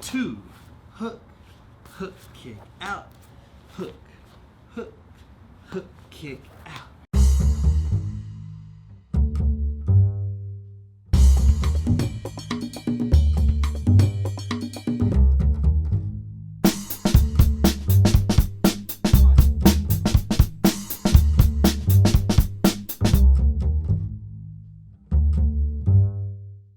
2, hook, hook, kick out, hook, hook, hook, kick out.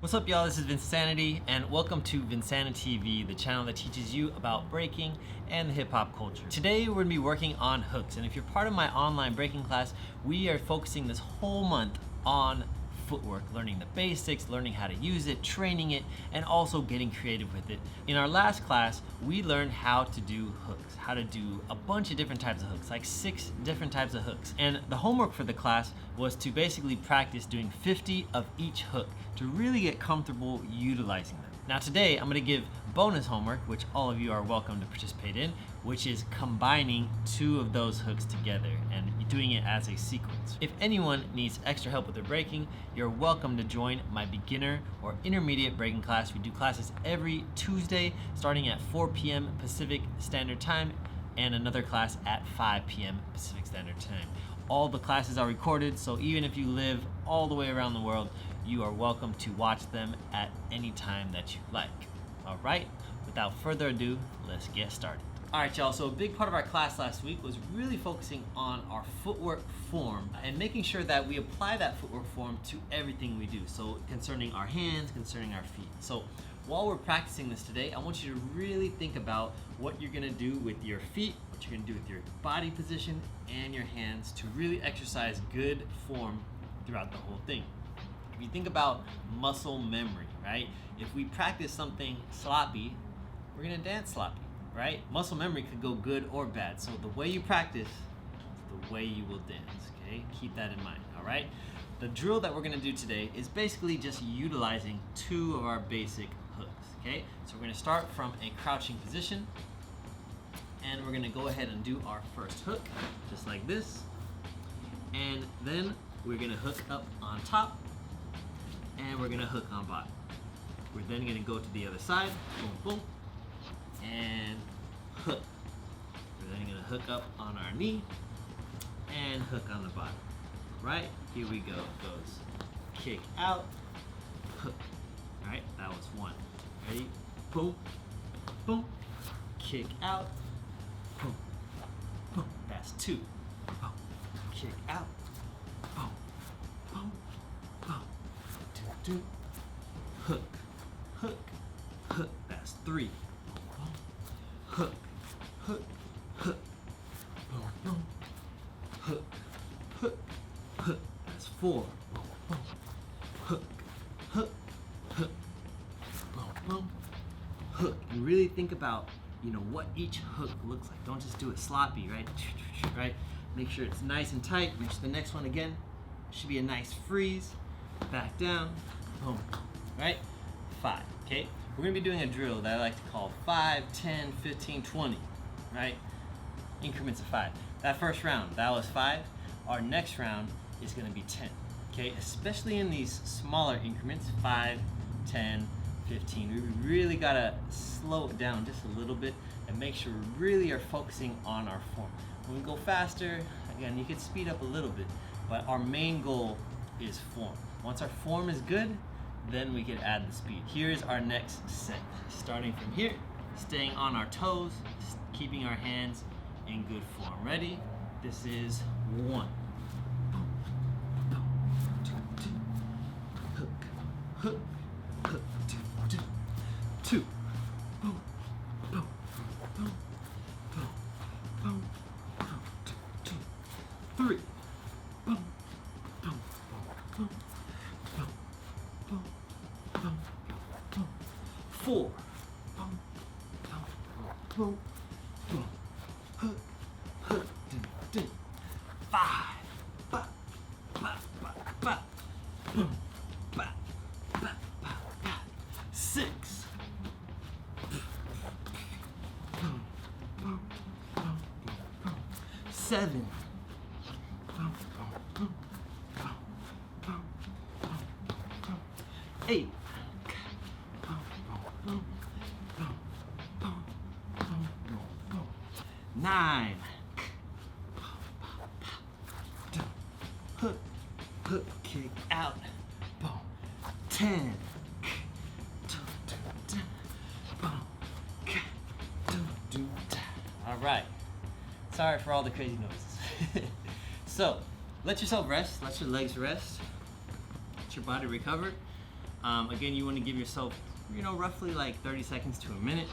What's up, y'all? This is Vincanity, and welcome to VincaniTV, the channel that teaches you about breaking and the hip-hop culture. Today, we're gonna be working on hooks, and if you're part of my online breaking class, we are focusing this whole month on footwork, learning the basics, learning how to use it, training it, and also getting creative with it. In our last class, we learned how to do hooks, how to do a bunch of different types of hooks, like 6 different types of hooks. And the homework for the class was to basically practice doing 50 of each hook to really get comfortable utilizing them. Now today, I'm gonna give bonus homework, which all of you are welcome to participate in, which is combining 2 of those hooks together and doing it as a sequence. If anyone needs extra help with their breaking, you're welcome to join my beginner or intermediate breaking class. We do classes every Tuesday starting at 4 p.m. Pacific Standard Time and another class at 5 p.m. Pacific Standard Time. All the classes are recorded, so even if you live all the way around the world, you are welcome to watch them at any time that you like. All right, without further ado, let's get started. All right, y'all, so a big part of our class last week was really focusing on our footwork form and making sure that we apply that footwork form to everything we do. So concerning our hands, concerning our feet. So while we're practicing this today, I want you to really think about what you're gonna do with your feet, what you're gonna do with your body position and your hands to really exercise good form throughout the whole thing. If you think about muscle memory, right? If we practice something sloppy, we're gonna dance sloppy, right? Muscle memory could go good or bad. So the way you practice is the way you will dance, okay? Keep that in mind, all right? The drill that we're gonna do today is basically just utilizing 2 of our basic hooks, okay? So we're gonna start from a crouching position, and we're gonna go ahead and do our first hook, just like this. And then we're gonna hook up on top, and we're gonna hook on bottom. We're then gonna go to the other side, boom, boom, and hook. We're then gonna hook up on our knee and hook on the bottom. Right, here we go. It goes kick out, hook. All right, that was 1. Ready? Boom, boom, kick out, boom, boom. That's 2. Boom, kick out, boom, boom, boom. 2, 2, hook, hook, hook. That's 3. Boom, hook, hook, hook, boom, boom, hook, hook, hook. That's 4. Boom, boom, hook, hook, hook, boom, boom, hook. And really think about, what each hook looks like. Don't just do it sloppy, right? Right? Make sure it's nice and tight. Reach the next one again. Should be a nice freeze. Back down, boom, right? 5, okay? We're gonna be doing a drill that I like to call 5, 10, 15, 20, right? Increments of 5. That first round, that was 5. Our next round is gonna be 10, okay? Especially in these smaller increments, 5, 10, 15. We really gotta slow it down just a little bit and make sure we really are focusing on our form. When we go faster, again, you can speed up a little bit, but our main goal is form. Once our form is good, then we can add the speed. Here's our next set. Starting from here, staying on our toes, keeping our hands in good form. Ready? This is 1. 2, 2, hook, hook, hook, 2, 2, 2, boom, boom, boom, boom, boom, boom, 2, 2, 3, boom, boom, boom, boom, boom, boom, boom, 4, boom, boom, boom, boom, hook, hook, dun, dun, 5, ba, ba, ba, ba, boom, ba, ba, ba, ba, 6, boom, boom, boom, boom, 7, boom, boom, boom, boom, boom, boom, 8, boom, boom, boom, boom, 9. Hook, hook, kick out. Boom. 10. All right. Sorry for all the crazy noises. So, let yourself rest. Let your legs rest. Let your body recover. Again, you want to give yourself, roughly like 30 seconds to a minute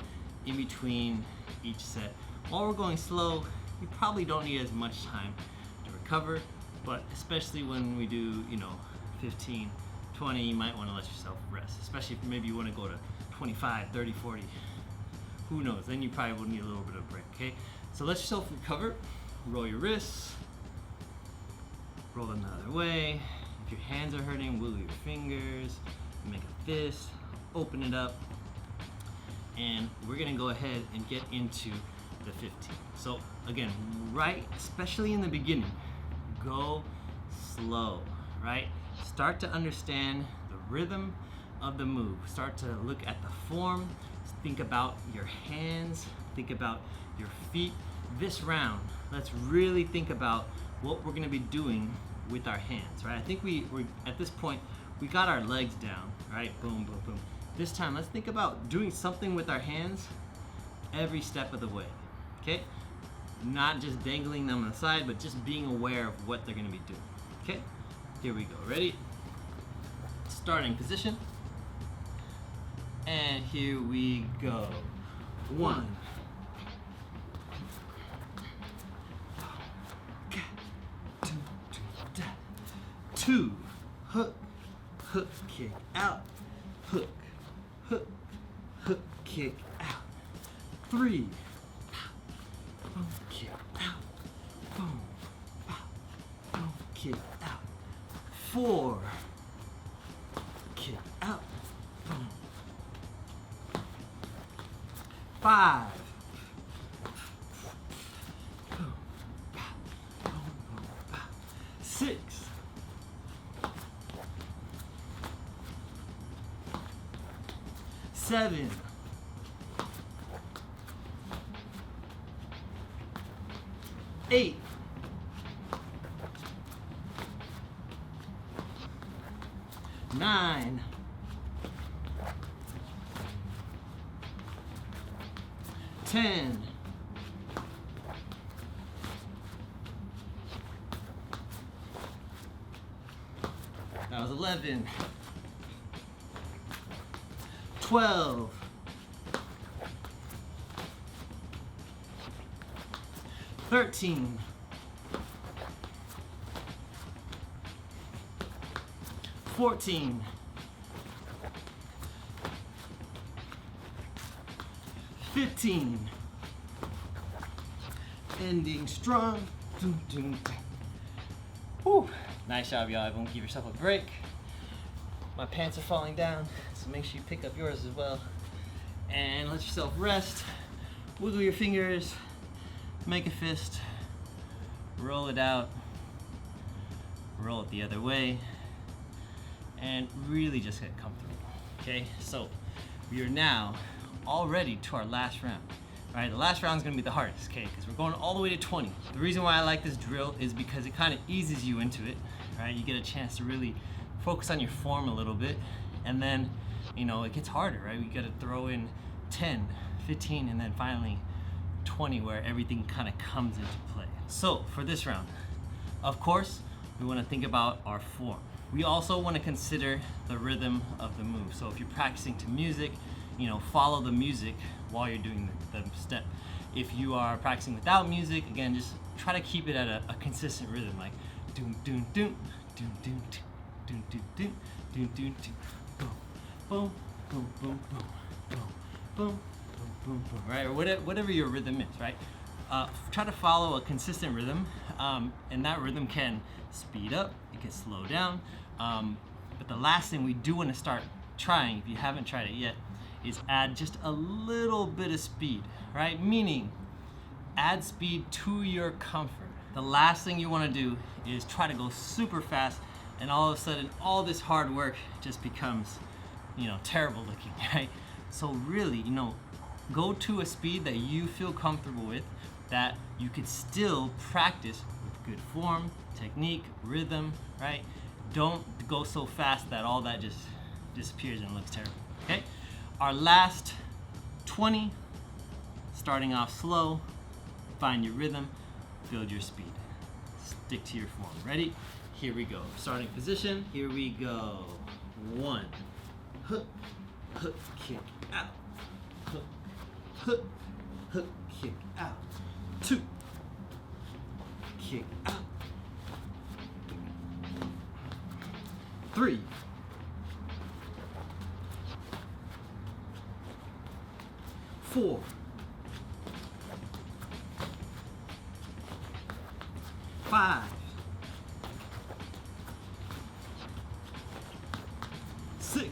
in between each set. While we're going slow, you probably don't need as much time to recover, but especially when we do, 15, 20, you might want to let yourself rest, especially if maybe you want to go to 25, 30, 40. Who knows? Then you probably will need a little bit of a break, okay? So let yourself recover. Roll your wrists. Roll them the other way. If your hands are hurting, wiggle your fingers. Make a fist. Open it up. And we're gonna go ahead and get into the 15. So again, especially in the beginning, go slow, right? Start to understand the rhythm of the move. Start to look at the form. Think about your hands. Think about your feet. This round, let's really think about what we're gonna be doing with our hands, right? I think we're at this point, we got our legs down, right? Boom, boom, boom. This time, let's think about doing something with our hands every step of the way, okay? Not just dangling them on the side, but just being aware of what they're gonna be doing, okay? Here we go, ready? Starting position. And here we go. 1. 2. Hook, hook, kick out. Hook, hook, hook, kick out. 3. Boom, kick out. Boom, boom, kick out. 4. Kick out. Boom. 5. Boom, boom, boom. 6. 7. 8. 9. 10. 11. 12. 13. 14. 15. Ending strong. Whew. Nice job, y'all. Everyone give yourself a break. My pants are falling down, so make sure you pick up yours as well. And let yourself rest. Wiggle your fingers. Make a fist. Roll it out. Roll it the other way. And really just get comfortable. Okay, so we are now all ready to our last round. All right, the last round is gonna be the hardest, okay? Because we're going all the way to 20. The reason why I like this drill is because it kind of eases you into it, right? You get a chance to really focus on your form a little bit, and then, it gets harder, right? We gotta throw in 10, 15, and then finally 20, where everything kind of comes into play. So for this round, of course, we wanna think about our form. We also wanna consider the rhythm of the move. So if you're practicing to music, follow the music while you're doing the step. If you are practicing without music, again, just try to keep it at a consistent rhythm, like doom, doom, doom, doom, doom, doom. Doom, doom, doom, doom, doom, doom, boom, boom, boom, boom, boom, boom, boom, boom, boom, right? Or whatever your rhythm is, right? Try to follow a consistent rhythm, and that rhythm can speed up, it can slow down, but the last thing we do want to start trying, if you haven't tried it yet, is add just a little bit of speed, right? Meaning, add speed to your comfort. The last thing you want to do is try to go super fast, and all of a sudden, all this hard work just becomes, terrible looking, right? So really, go to a speed that you feel comfortable with, that you could still practice with good form, technique, rhythm, right? Don't go so fast that all that just disappears and looks terrible, okay? Our last 20, starting off slow, find your rhythm, build your speed. Stick to your form. Ready? Here we go. Starting position, here we go. 1, hook, hook, kick out. Hook, hook, hook, kick out. 2, kick out. 3, 4, 5, 6,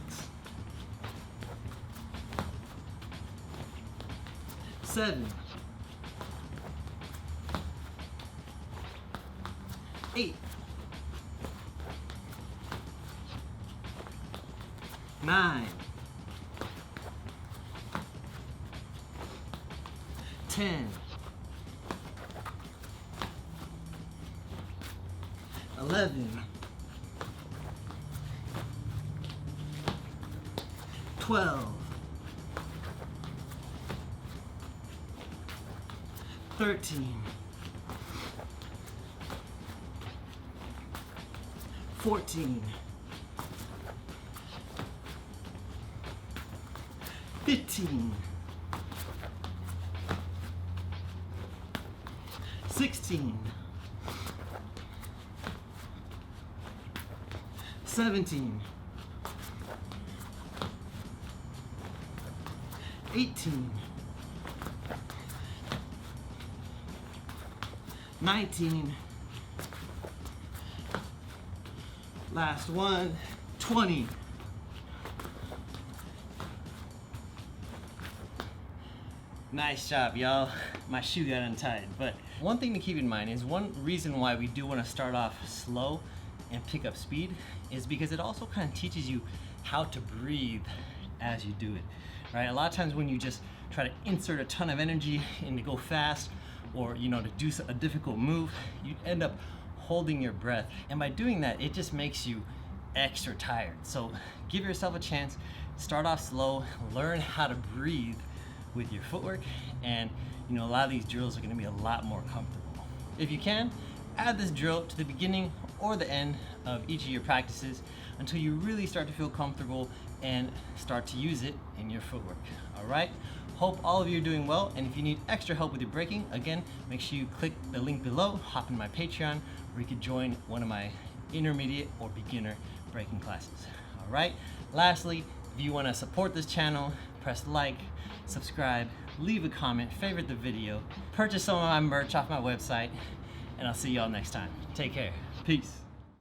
7, 8, 9, 10, 11, 12, 13, 14, 15, 16, 17, 18, 19, last one, 20. Nice job, y'all. My shoe got untied, but one thing to keep in mind is one reason why we do want to start off slow and pick up speed is because it also kind of teaches you how to breathe as you do it, right? A lot of times when you just try to insert a ton of energy and to go fast, or to do a difficult move, you end up holding your breath, and by doing that it just makes you extra tired. So give yourself a chance, start off slow, learn how to breathe with your footwork, and a lot of these drills are going to be a lot more comfortable. If you can, add this drill to the beginning or the end of each of your practices until you really start to feel comfortable and start to use it in your footwork. All right? Hope all of you are doing well, and if you need extra help with your breaking, again, make sure you click the link below, hop in my Patreon, where you can join one of my intermediate or beginner breaking classes. All right? Lastly, if you want to support this channel, press like, subscribe, leave a comment, favorite the video, purchase some of my merch off my website, and I'll see y'all next time. Take care. Peace.